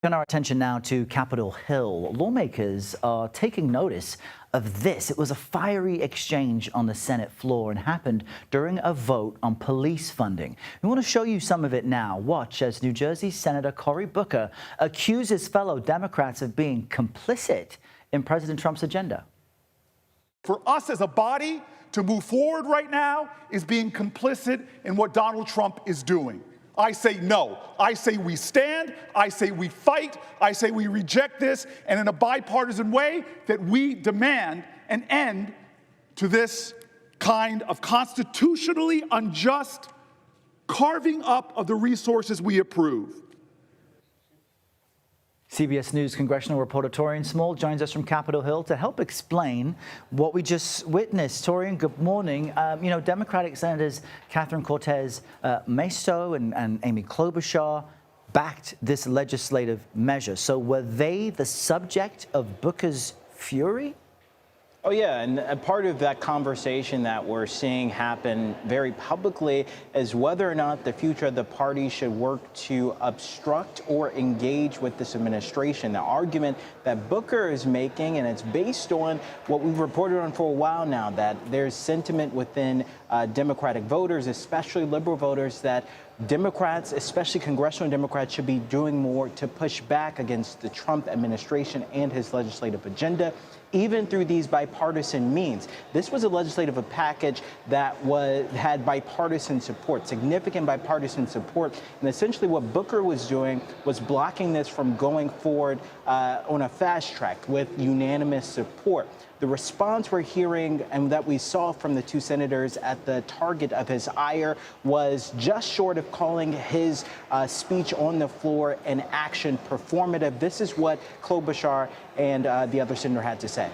Turn our attention now to Capitol Hill. Lawmakers are taking notice of this. It was a fiery exchange on the Senate floor and happened during a vote on police funding. We want to show you some of it now. Watch as New Jersey Senator Cory Booker accuses fellow Democrats of being complicit in President Trump's agenda. For us as a body to move forward right now is being complicit in what Donald Trump is doing. I say no. I say we stand. I say we fight. I say we reject this, and in a bipartisan way that we demand an end to this kind of constitutionally unjust carving up of the resources we approve. CBS News congressional reporter Taurean Small joins us from Capitol Hill to help explain what we just witnessed. Taurean, good morning. Democratic Senators Catherine Cortez Masto and Amy Klobuchar backed this legislative measure. So were they the subject of Booker's fury? Oh, yeah, and a part of that conversation that we're seeing happen very publicly is whether or not the future of the party should work to obstruct or engage with this administration. The argument that Booker is making, and it's based on what we've reported on for a while now, that there's sentiment within Democratic voters, especially liberal voters, that Democrats, especially congressional Democrats, should be doing more to push back against the Trump administration and his legislative agenda, even through these bipartisan means. This was a legislative package that had bipartisan support, significant bipartisan support. And essentially what Booker was doing was blocking this from going forward on a fast track with unanimous support. The response we're hearing and that we saw from the two senators at the target of his ire was just short of calling his speech on the floor an action performative. This is what Klobuchar and the other senator had to say.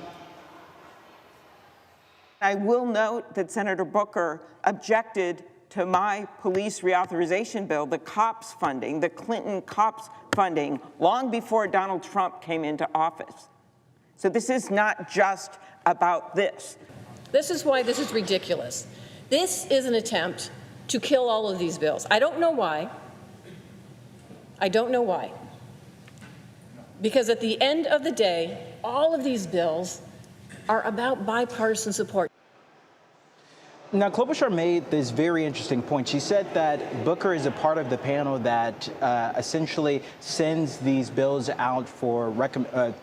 I will note that Senator Booker objected to my police reauthorization bill, the cops funding, the Clinton cops funding, long before Donald Trump came into office. So this is not just about this. This is why this is ridiculous. This is an attempt to kill all of these bills. I don't know why. I don't know why. Because at the end of the day, all of these bills are about bipartisan support. Now, Klobuchar made this very interesting point. She said that Booker is a part of the panel that essentially sends these bills out for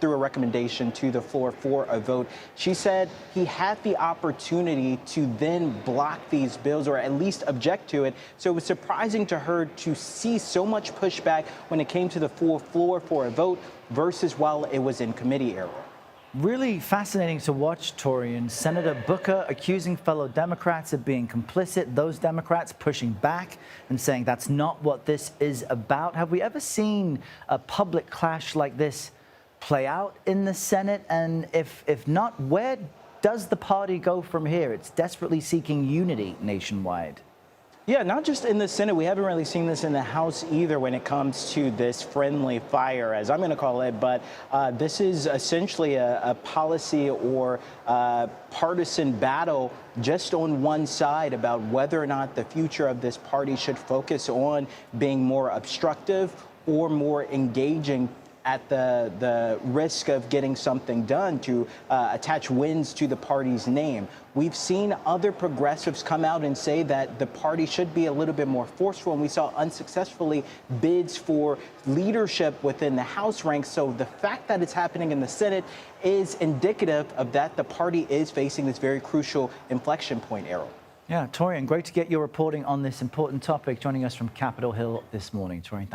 through a recommendation to the floor for a vote. She said he had the opportunity to then block these bills or at least object to it. So it was surprising to her to see so much pushback when it came to the full floor for a vote versus while it was in committee era. Really fascinating to watch, Taurean. Senator Booker accusing fellow Democrats of being complicit, those Democrats pushing back and saying that's not what this is about. Have we ever seen a public clash like this play out in the Senate? And if not, where does the party go from here? It's desperately seeking unity nationwide. Yeah, not just in the Senate. We haven't really seen this in the House either when it comes to this friendly fire, as I'm going to call it. But this is essentially a policy or partisan battle just on one side about whether or not the future of this party should focus on being more obstructive or more engaging at the risk of getting something done to attach wins to the party's name. We've seen other progressives come out and say that the party should be a little bit more forceful, and we saw unsuccessfully bids for leadership within the House ranks. So the fact that it's happening in the Senate is indicative of that the party is facing this very crucial inflection point, Errol. Yeah, Taurean, great to get your reporting on this important topic, joining us from Capitol Hill this morning. Taurean, thank you.